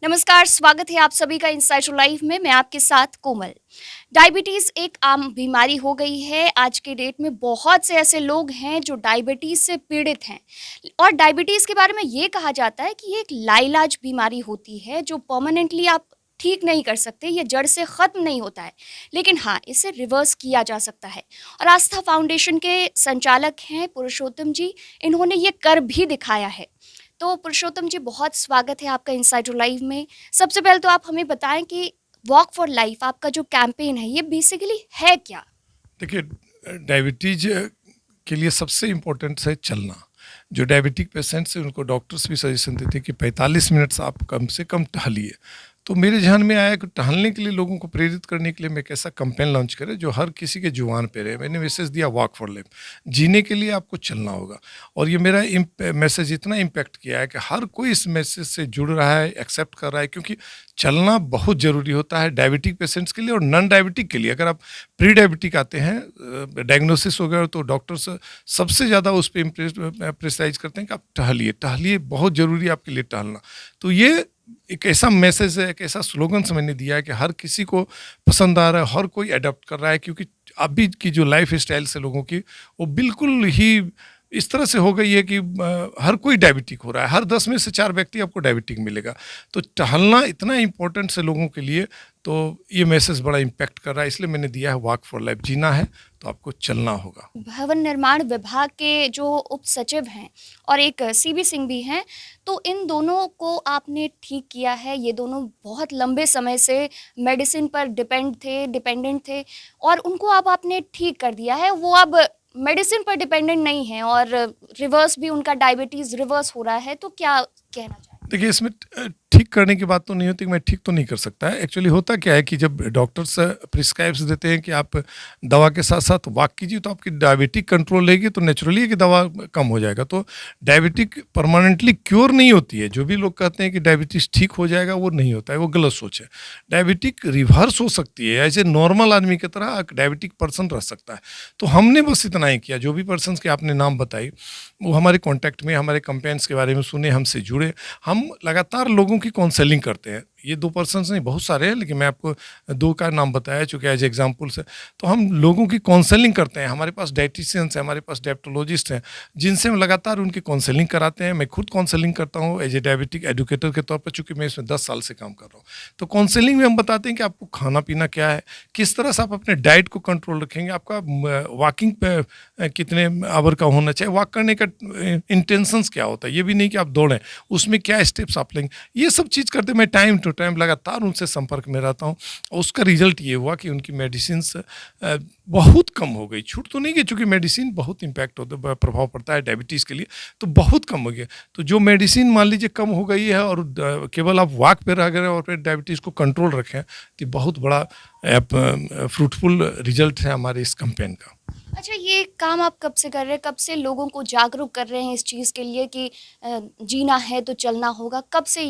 नमस्कार, स्वागत है आप सभी का इनसाइट लाइफ में। मैं आपके साथ कोमल। डायबिटीज़ एक आम बीमारी हो गई है। आज के डेट में बहुत से ऐसे लोग हैं जो डायबिटीज़ से पीड़ित हैं और डायबिटीज़ के बारे में ये कहा जाता है कि ये एक लाइलाज बीमारी होती है जो परमानेंटली आप ठीक नहीं कर सकते, ये जड़ से ख़त्म नहीं होता है, लेकिन हाँ, इसे रिवर्स किया जा सकता है। और आस्था फाउंडेशन के संचालक हैं पुरुषोत्तम जी, इन्होंने ये कर भी दिखाया है। तो पुरुषोत्तम जी, बहुत स्वागत है आपका इनसाइट लाइव में। सबसे पहले तो आप हमें बताएं कि वॉक फॉर लाइफ आपका जो कैंपेन है ये बेसिकली है क्या? देखिए, डायबिटीज के लिए सबसे इम्पोर्टेंट है चलना। जो डायबिटिक पेशेंट्स हैं उनको डॉक्टर्स भी सजेशन देते हैं कि 45 मिनट आप कम से कम टहलिए। तो मेरे ध्यान में आया कि टहलने के लिए लोगों को प्रेरित करने के लिए मैं एक ऐसा कैंपेन लॉन्च करें जो हर किसी के जुबान पे रहे। मैंने मैसेज दिया वॉक फॉर लाइफ। जीने के लिए आपको चलना होगा। और ये मेरा मैसेज इतना इम्पैक्ट किया है कि हर कोई इस मैसेज से जुड़ रहा है, एक्सेप्ट कर रहा है, क्योंकि चलना बहुत ज़रूरी होता है डायबिटिक पेशेंट्स के लिए और नॉन डायबिटिक के लिए। अगर आप प्री डायबिटिक आते हैं, डायग्नोसिस हो गया, तो डॉक्टर्स सबसे ज़्यादा उस पर प्रेसाइज करते हैं कि आप टहलिए टहलिए, बहुत ज़रूरी है आपके लिए टहलना। तो ये एक ऐसा मैसेज है, एक ऐसा स्लोगन मैंने दिया है कि हर किसी को पसंद आ रहा है, हर कोई अडॉप्ट कर रहा है, क्योंकि अभी की जो लाइफ स्टाइल से लोगों की वो बिल्कुल ही इस तरह से हो गई है कि हर कोई डायबिटिक हो रहा है। हर 10 में से 4 व्यक्ति आपको डायबिटिक मिलेगा। तो टहलना इतना इम्पोर्टेंट है लोगों के लिए। तो ये मैसेज बड़ा इम्पैक्ट कर रहा है, इसलिए मैंने दिया है वॉक फॉर लाइफ। जीना है तो आपको चलना होगा। भवन निर्माण विभाग के जो उप सचिव हैं और एक सीबी सिंह भी हैं, तो इन दोनों को आपने ठीक किया है। ये दोनों बहुत लंबे समय से मेडिसिन पर डिपेंडेंट थे और उनको अब आपने ठीक कर दिया है। वो अब मेडिसिन पर डिपेंडेंट नहीं है और रिवर्स भी उनका डायबिटीज़ रिवर्स हो रहा है। तो क्या कहना चाहेंगे? देखिए, इसमें ठीक करने की बात तो नहीं होती कि मैं ठीक तो नहीं कर सकता है। एक्चुअली होता क्या है कि जब डॉक्टर्स प्रिस्क्राइब्स देते हैं कि आप दवा के साथ साथ वॉक कीजिए तो आपकी डायबिटिक कंट्रोल रहेगी, तो नेचुरली कि दवा कम हो जाएगा। तो डायबिटिक परमानेंटली क्योर नहीं होती है। जो भी लोग कहते हैं कि डायबिटीज़ ठीक हो जाएगा, वो नहीं होता है, वो गलत सोच है। डायबिटिक रिवर्स हो सकती है, ऐसे नॉर्मल आदमी की तरह एक डायबिटिक पर्सन रह सकता है। तो हमने बस इतना ही किया। जो भी पर्सन के आपने नाम बताई वो हमारे कॉन्टैक्ट में, हमारे कैंपेन्स के बारे में सुने, हमसे जुड़े। हम लगातार लोगों की काउंसलिंग करते हैं। ये 2 पर्सन्स नहीं, बहुत सारे हैं, लेकिन मैं आपको 2 का नाम बताया चूँकि एज एग्जाम्पल्स है। तो हम लोगों की काउंसलिंग करते हैं। हमारे पास डायटिशियंस हैं, हमारे पास डायबिटोलॉजिस्ट हैं, जिनसे हम लगातार उनकी काउंसलिंग कराते हैं। मैं खुद काउंसलिंग करता हूँ एज ए डायबिटिक एजुकेटर के तौर पर, चूँकि मैं इसमें 10 साल से काम कर रहा हूँ। तो काउंसलिंग में हम बताते हैं कि आपको खाना-पीना क्या है, किस तरह से आप अपने डाइट को कंट्रोल रखेंगे, आपका वॉकिंग पे कितने आवर का होना चाहिए, वॉक करने का इंटेंशंस क्या होता है, ये भी नहीं कि आप दौड़ें, उसमें क्या स्टेप्स आप लेंगे, ये सब चीज़ करते मैं टाइम टू टाइम लगातार उनसे संपर्क में रहता हूँ। और उसका रिजल्ट ये हुआ कि उनकी मेडिसिन्स बहुत कम हो गई। छूट तो नहीं गई, चूँकि मेडिसिन बहुत इम्पैक्ट होता है, प्रभाव पड़ता है डायबिटीज़ के लिए, तो बहुत कम हो गया। तो जो मेडिसिन मान लीजिए कम हो गई है और केवल आप वॉक पे रह गए और फिर डायबिटीज़ को कंट्रोल रखें, तो बहुत बड़ा फ्रूटफुल रिजल्ट है हमारे इस कैंपेन का। अच्छा, ये काम आप कब से कर रहे हैं? कब से लोगों को जागरूक कर रहे हैं इस चीज़ के लिए कि जीना है तो चलना होगा? कब से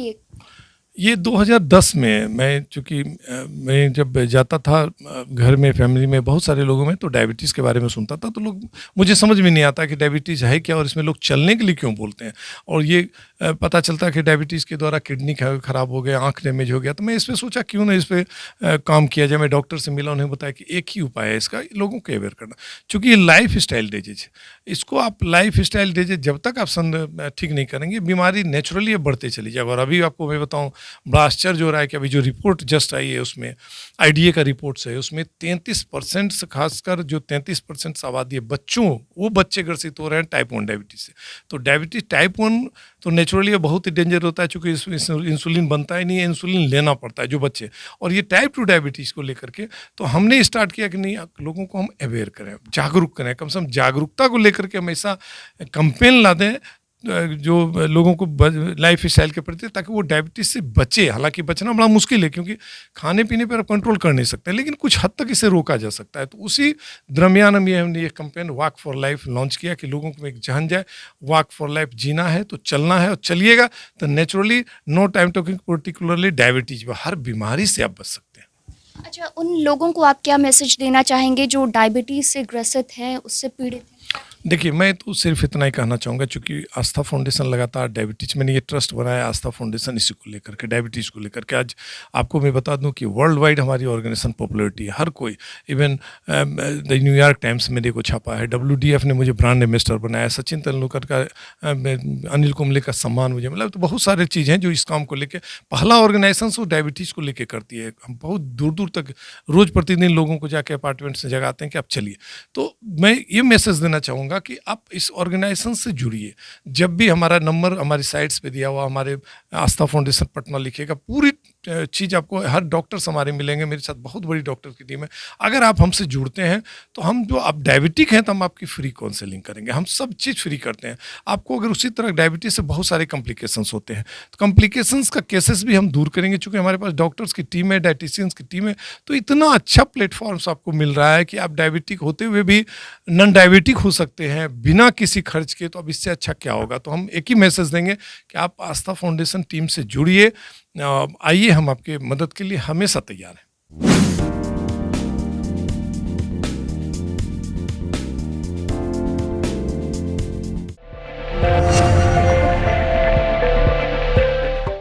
ये 2010 में मैं, चूँकि मैं जब जाता था घर में, फैमिली में बहुत सारे लोगों में, तो डायबिटीज़ के बारे में सुनता था, तो लोग, मुझे समझ में नहीं आता कि डायबिटीज़ है क्या और इसमें लोग चलने के लिए क्यों बोलते हैं। और ये पता चलता है कि डायबिटीज़ के द्वारा किडनी खराब हो गया, आँख डैमेज हो गया। तो मैं इस पे सोचा क्यों ना इस पे काम किया जाए। मैं डॉक्टर से मिला, उन्हें बताया कि एक ही उपाय है इसका, लोगों को अवेयर करना। चूँकि ये लाइफ स्टाइल डिजीज है, इसको आप लाइफ स्टाइल डिजीज जब तक आप ठीक नहीं करेंगे, बीमारी नेचुरली बढ़ते चली जाएगी। और अभी आपको मैं बताऊँ, बड़ा आश्चर्य हो रहा है कि अभी जो रिपोर्ट जस्ट आई है, उसमें आईडीए का रिपोर्ट्स है, उसमें 33% से, खासकर जो 33% आबादी है बच्चों, वो बच्चे ग्रसित हो रहे हैं टाइप 1 डायबिटीज से। तो डायबिटीज टाइप 1 तो नेचुरली बहुत ही डेंजर होता है, चूँकि इंसुलिन बनता ही नहीं है, इंसुलिन लेना पड़ता है जो बच्चे। और ये टाइप 2 डायबिटीज़ को लेकर के तो हमने स्टार्ट किया कि नहीं, लोगों को हम अवेयर करें, जागरूक करें, कम से कम जागरूकता को लेकर के हम ऐसा कैंपेन ला दें जो लोगों को लाइफ स्टाइल के प्रति, ताकि वो डायबिटीज़ से बचे। हालांकि बचना बड़ा मुश्किल है, क्योंकि खाने पीने पर आप कंट्रोल कर नहीं सकते, लेकिन कुछ हद तक इसे रोका जा सकता है। तो उसी दरमियान हमने ये campaign walk for life launch किया कि लोगों को एक जहन जाए, वॉक फॉर लाइफ जीना है तो चलना है, और चलिएगा तो naturally, no time talking, particularly diabetes, हर बीमारी से आप बच सकते हैं। अच्छा, उन लोगों को आप क्या मैसेज देना चाहेंगे जो डायबिटीज़ से ग्रसित हैं, उससे पीड़ित हैं? देखिए, मैं तो सिर्फ इतना ही कहना चाहूँगा, चूँकि आस्था फाउंडेशन लगातार डायबिटीज़, मैंने ये ट्रस्ट बनाया आस्था फाउंडेशन इसी को लेकर के, डायबिटीज़ को लेकर के। आज आपको मैं बता दूँ कि वर्ल्ड वाइड हमारी ऑर्गेनाइजेशन पॉपुलरिटी है, हर कोई, इवन द न्यूयॉर्क टाइम्स मेरे को छापा है, WDF ने मुझे ब्रांड एम्बेसडर बनाया, सचिन तेंदुलकर का अनिल कुंबले का सम्मान मुझे मिला। तो बहुत सारे चीज़ें हैं जो इस काम को लेके, पहला ऑर्गेनाइजेशन वो डायबिटीज़ को लेके करती है। हम बहुत दूर दूर तक रोज़ प्रतिदिन लोगों को जाके अपार्टमेंट से जगाते हैं कि आप चलिए। तो मैं ये मैसेज देना चाहूँगा कि आप इस ऑर्गेनाइजेशन से जुड़िए। जब भी हमारा नंबर हमारी साइट्स पे दिया हुआ, हमारे आस्था फाउंडेशन पटना लिखिएगा, पूरी चीज़ आपको, हर डॉक्टर्स हमारे मिलेंगे, मेरे साथ बहुत बड़ी डॉक्टर की टीम है। अगर आप हमसे जुड़ते हैं तो हम, जो आप डायबिटिक हैं तो हम आपकी फ्री काउंसलिंग करेंगे, हम सब चीज़ फ्री करते हैं। आपको अगर उसी तरह डायबिटीज़ से बहुत सारे कॉम्प्लिकेशंस होते हैं, तो कॉम्प्लिकेशंस का केसेस भी हम दूर करेंगे, चूँकि हमारे पास डॉक्टर्स की टीम है, डायटिशियंस की टीम है। तो इतना अच्छा प्लेटफॉर्म्स आपको मिल रहा है कि आप डायबिटिक होते हुए भी नॉन डायबिटिक हो सकते हैं बिना किसी खर्च के। तो अब इससे अच्छा क्या होगा। तो हम एक ही मैसेज देंगे कि आप आस्था फाउंडेशन टीम से जुड़िए, आइए, हम आपके मदद के लिए हमेशा तैयार हैं।